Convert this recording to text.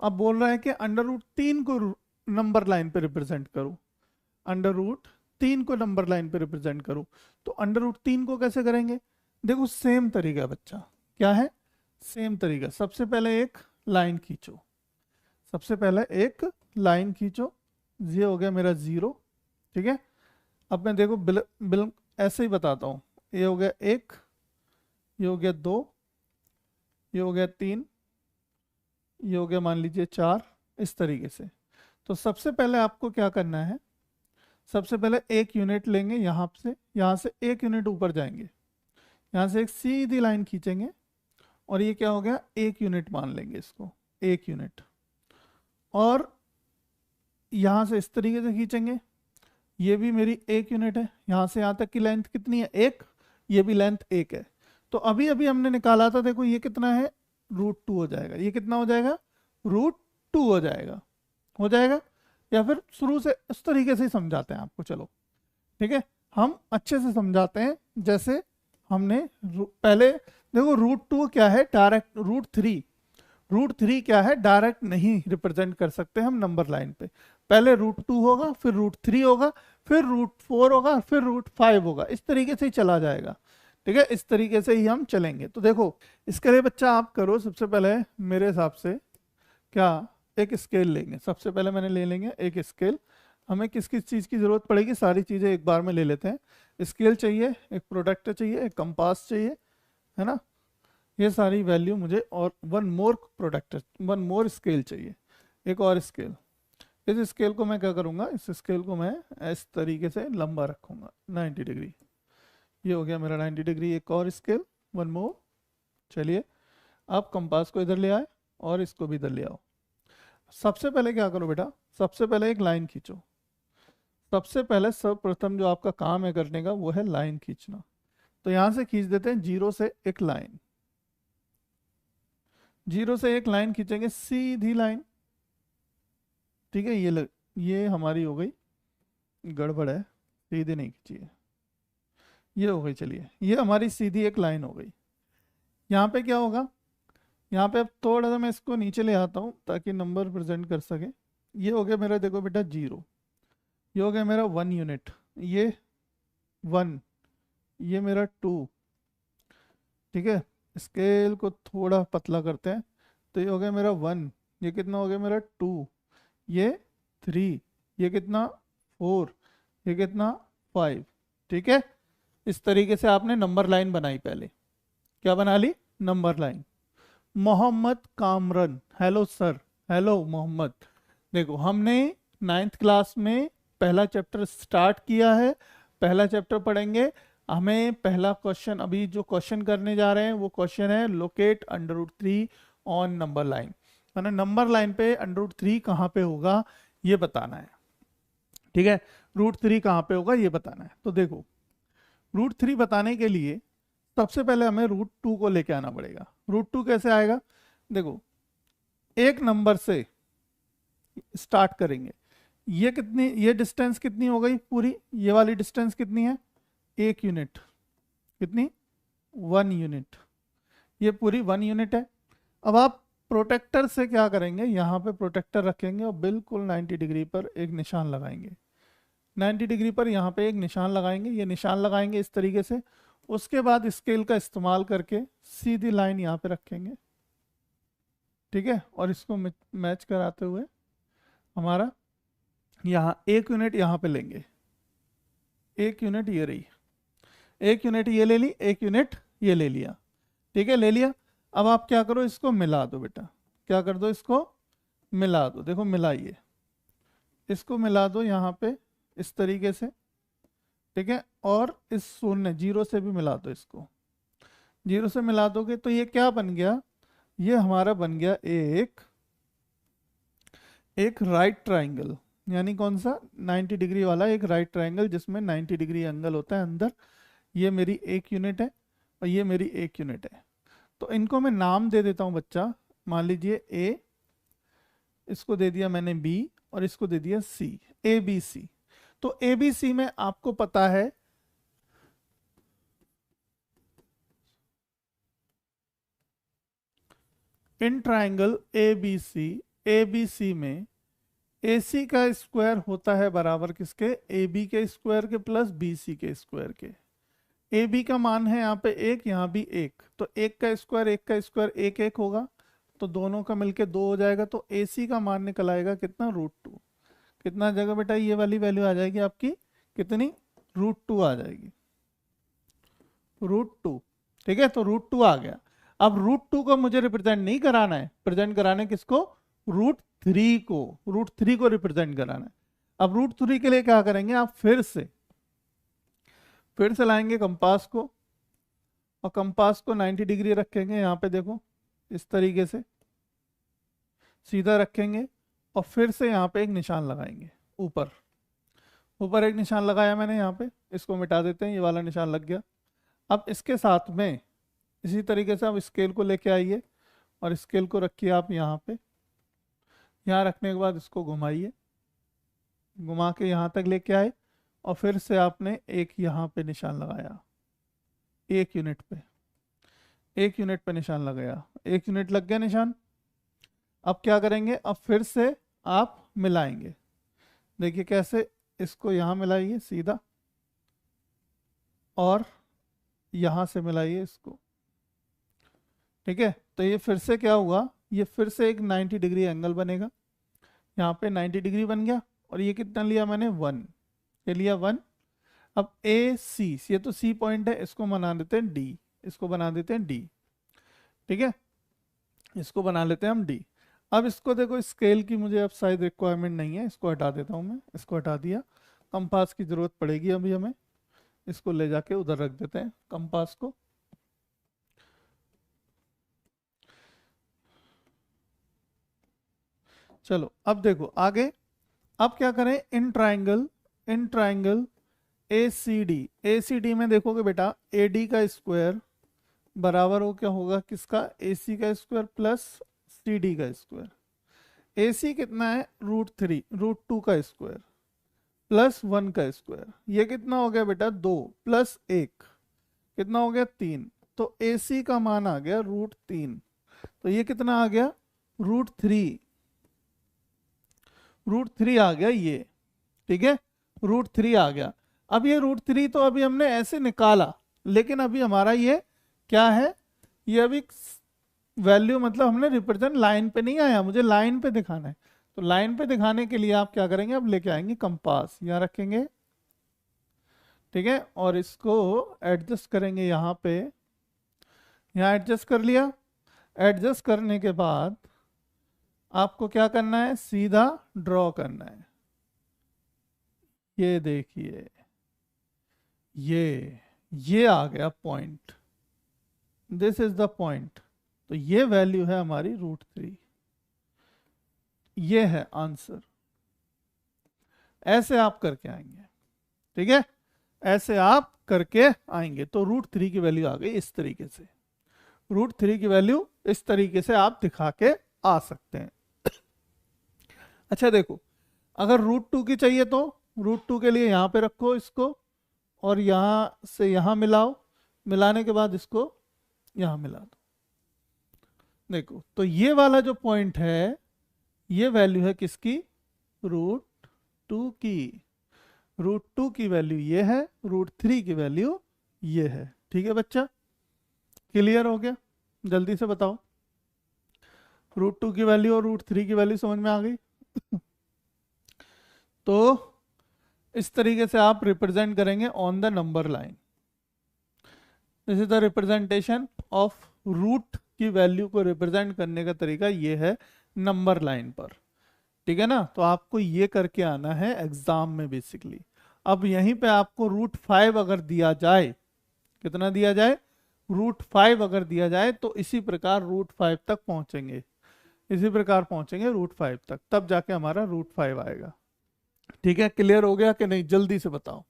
अब बोल रहा है कि √3 को नंबर लाइन पे रिप्रेजेंट करो, √3 को नंबर लाइन पे रिप्रेजेंट करो। तो √3 को कैसे करेंगे? देखो सेम तरीका बच्चा, क्या है? सेम तरीका। सबसे पहले एक लाइन खींचो, सबसे पहले एक लाइन खींचो, ये हो गया मेरा 0। ठीक है, अब मैं देखो बिल बिल ऐसे ही बताता हूँ। ये हो गया 1, ये हो गया 2, ये हो गया 3, ये हो गया मान लीजिए 4, इस तरीके से। तो सबसे पहले आपको क्या करना है, सबसे पहले एक यूनिट लेंगे यहाँ से 1 यूनिट ऊपर जाएंगे, यहाँ से एक सीधी लाइन खींचेंगे, और ये क्या हो गया, 1 यूनिट मान लेंगे इसको, 1 यूनिट। और यहाँ से इस तरीके से खींचेंगे, ये भी मेरी 1 यूनिट है, यहाँ से यहाँ तक की लेंथ कितनी है, 1, ये भी लेंथ 1 है। तो अभी अभी हमने निकाला था, देखो ये कितना है, √2 हो जाएगा। ये कितना हो जाएगा, √2 हो जाएगा, हो जाएगा। या फिर शुरू से इस तरीके से ही समझाते हैं आपको, चलो ठीक है, हम अच्छे से समझाते हैं। जैसे हमने पहले देखो √2 क्या है, डायरेक्ट √3 क्या है, डायरेक्ट नहीं रिप्रेजेंट कर सकते हम नंबर लाइन पे। पहले √2 होगा, फिर √3 होगा, फिर √4 होगा, फिर √5 होगा, इस तरीके से ही चला जाएगा। ठीक है, इस तरीके से ही हम चलेंगे। तो देखो इसके लिए बच्चा आप करो, सबसे पहले मेरे हिसाब से क्या, एक स्केल लेंगे। सबसे पहले मैंने ले लेंगे एक स्केल। हमें किस किस चीज़ की ज़रूरत पड़ेगी, सारी चीज़ें एक बार में ले लेते हैं। स्केल चाहिए, एक प्रोडक्टर चाहिए, एक कंपास चाहिए, है ना, ये सारी वैल्यू मुझे, और वन मोर स्केल चाहिए, एक और स्केल। इस स्केल को मैं क्या करूँगा, इस स्केल को मैं इस तरीके से लंबा रखूँगा 90 डिग्री। ये हो गया मेरा 90 डिग्री। एक और स्केल, वन मोर। चलिए आप कंपास को इधर ले आए और इसको भी इधर ले आओ। सबसे पहले क्या करो बेटा, सबसे पहले एक लाइन खींचो। सबसे पहले सर्वप्रथम जो आपका काम है करने का, वो है लाइन खींचना। तो यहां से खींच देते हैं 0 से एक लाइन, 0 से एक लाइन खींचेंगे, सीधी लाइन। ठीक है, ये हमारी हो गई, गड़बड़ है, सीधी नहीं खींची है, ये हो गई। चलिए ये हमारी सीधी एक लाइन हो गई। यहाँ पे क्या होगा, यहाँ पे अब थोड़ा सा मैं इसको नीचे ले आता हूँ ताकि नंबर प्रेजेंट कर सके। ये हो गया मेरा, देखो बेटा 0, ये हो गया मेरा 1 यूनिट, ये 1, ये मेरा 2। ठीक है, स्केल को थोड़ा पतला करते हैं। तो ये हो गया मेरा 1, ये कितना हो गया मेरा 2, ये 3, ये कितना 4, ये कितना 5। ठीक है, इस तरीके से आपने नंबर लाइन बनाई। पहले क्या बना ली, number line. Mohammad Kamran, hello sir, hello Mohammad. देखो हमने 9th क्लास में पहला चैप्टर स्टार्ट किया है, पहला चैप्टर पढ़ेंगे। हमें पहला क्वेश्चन, अभी जो क्वेश्चन करने जा रहे हैं वो क्वेश्चन है लोकेट √3 ऑन नंबर लाइन। मैंने नंबर लाइन पे √3 कहाँ पे होगा ये बताना है। ठीक है, √3 कहाँ पे होगा ये बताना है। तो देखो √3 बताने के लिए सबसे पहले हमें √2 को लेके आना पड़ेगा। √2 कैसे आएगा, देखो एक नंबर से स्टार्ट करेंगे। ये कितनी, ये डिस्टेंस कितनी हो गई पूरी, ये वाली डिस्टेंस कितनी है, 1 यूनिट। कितनी, 1 यूनिट, ये पूरी 1 यूनिट है। अब आप प्रोटेक्टर से क्या करेंगे, यहाँ पे प्रोटेक्टर रखेंगे और बिल्कुल 90 डिग्री पर एक निशान लगाएंगे। 90 डिग्री पर यहाँ पे एक निशान लगाएंगे, ये निशान लगाएंगे इस तरीके से। उसके बाद स्केल का इस्तेमाल करके सीधी लाइन यहाँ पे रखेंगे। ठीक है, और इसको मैच कराते हुए हमारा यहाँ 1 यूनिट यहाँ पे लेंगे, 1 यूनिट ये रही, 1 यूनिट ये ले ली, 1 यूनिट ये ले लिया। ठीक है, ले लिया। अब आप क्या करो, इसको मिला दो बेटा, क्या कर दो, इसको मिला दो। देखो मिलाइए, इसको मिला दो यहाँ पे इस तरीके से। ठीक है, और इस 0 से भी मिला दो, इसको 0 से मिला दोगे तो ये क्या बन गया, ये हमारा बन गया एक राइट ट्राइंगल। यानी कौन सा, 90 डिग्री वाला एक राइट ट्राइंगल जिसमें 90 डिग्री एंगल होता है अंदर। ये मेरी 1 यूनिट है और ये मेरी 1 यूनिट है। तो इनको मैं नाम दे देता हूँ बच्चा। मान लीजिए ए, इसको दे दिया मैंने बी, और इसको दे दिया सी, ए बी सी। तो ए बी सी में आपको पता है in triangle A B C A B C में ए सी का स्क्वायर होता है बराबर किसके, ए बी के स्क्वायर के प्लस बी सी के स्क्वायर के। ए बी का मान है यहाँ पे एक, यहाँ भी एक, तो एक का स्क्वायर एक एक होगा, तो दोनों का मिलके 2 हो जाएगा। तो ए सी का मान निकल आएगा कितना, √2। कितना जगह बेटा, ये वाली वैल्यू आ जाएगी आपकी कितनी, √2 आ जाएगी, √2। ठीक है, तो √2 आ गया। अब √2 को मुझे रिप्रेजेंट नहीं कराना है, प्रेजेंट कराना है किसको, √3 को, √3 को रिप्रेजेंट कराना है। अब √3 के लिए क्या करेंगे आप, फिर से लाएंगे कंपास को, और कंपास को 90 डिग्री रखेंगे यहाँ पे, देखो इस तरीके से सीधा रखेंगे, और फिर से यहाँ पे एक निशान लगाएंगे, ऊपर एक निशान लगाया मैंने यहाँ पे, इसको मिटा देते हैं, ये वाला निशान लग गया। अब इसके साथ में इसी तरीके से आप स्केल को लेके आइए, और स्केल को रखिए आप यहाँ पे, यहाँ रखने के बाद इसको घुमाइए, घुमा के यहाँ तक लेके आए, और फिर से आपने एक यहाँ पे निशान लगाया, 1 यूनिट पे निशान लगाया, 1 यूनिट लग गया निशान। अब क्या करेंगे, अब फिर से आप मिलाएंगे, देखिए कैसे, इसको यहाँ मिलाइए सीधा, और यहाँ से मिलाइए इसको। ठीक है, तो ये फिर से क्या हुआ, ये फिर से एक 90 डिग्री एंगल बनेगा, यहाँ पे 90 डिग्री बन गया, और ये कितना लिया मैंने, 1, ये लिया 1। अब ए सी, ये तो सी पॉइंट है, इसको बना देते हैं डी, इसको बना देते हैं डी। ठीक है, इसको बना लेते हैं हम डी। अब इसको देखो, स्केल की मुझे अब शायद रिक्वायरमेंट नहीं है, इसको हटा देता हूँ मैं, इसको हटा दिया। कंपास की जरूरत पड़ेगी अभी हमें, इसको ले जाके उधर रख देते हैं कंपास को। चलो अब देखो आगे, अब क्या करें, इन ट्राइंगल ए सी डी में देखोगे बेटा, ए डी का स्क्वायर बराबर हो क्या होगा किसका, ए सी का स्क्वायर प्लस सी डी का स्क्वायर। ए सी कितना है, √3, √2 का स्क्वायर प्लस 1 का स्क्वायर, ये कितना हो गया बेटा, 2 प्लस 1 कितना हो गया, 3। तो ए सी का मान आ गया √3, तो ये कितना आ गया, √3 आ गया ये। ठीक है, √3 आ गया। अब ये √3 तो अभी हमने ऐसे निकाला, लेकिन अभी हमारा ये क्या है, ये अभी वैल्यू मतलब हमने रिप्रेजेंट लाइन पे नहीं आया, मुझे लाइन पे दिखाना है। तो लाइन पे दिखाने के लिए आप क्या करेंगे, अब लेके आएंगे कंपास, यहाँ रखेंगे। ठीक है, और इसको एडजस्ट करेंगे यहाँ पे, यहाँ एडजस्ट कर लिया। एडजस्ट करने के बाद आपको क्या करना है, सीधा ड्रॉ करना है। ये देखिए, ये आ गया point, this is the point. तो ये वैल्यू है हमारी √3, ये है आंसर। ऐसे आप करके आएंगे, ठीक है, ऐसे आप करके आएंगे, तो √3 की वैल्यू आ गई इस तरीके से। √3 की वैल्यू इस तरीके से आप दिखा के आ सकते हैं। अच्छा देखो, अगर √2 की चाहिए तो √2 के लिए यहाँ पे रखो इसको, और यहाँ से यहाँ मिलाओ, मिलाने के बाद इसको यहाँ मिला दो। देखो, तो ये वाला जो पॉइंट है, ये वैल्यू है किसकी, √2 की। √2 की वैल्यू ये है, √3 की वैल्यू ये है। ठीक है बच्चा, क्लियर हो गया, जल्दी से बताओ। √2 की वैल्यू और √3 की वैल्यू समझ में आ गई। तो इस तरीके से आप रिप्रेजेंट करेंगे on the number line. This is the representation of root की वैल्यू को रिप्रेजेंट करने का तरीका ये है नंबर लाइन पर। ठीक है ना, तो आपको ये करके आना है एग्जाम में बेसिकली। अब यहीं पे आपको √5 अगर दिया जाए, कितना दिया जाए, √5 अगर दिया जाए, तो इसी प्रकार √5 तक पहुंचेंगे, इसी प्रकार पहुंचेंगे √5 तक, तब जाके हमारा √5 आएगा। ठीक है, क्लियर हो गया कि नहीं, जल्दी से बताओ।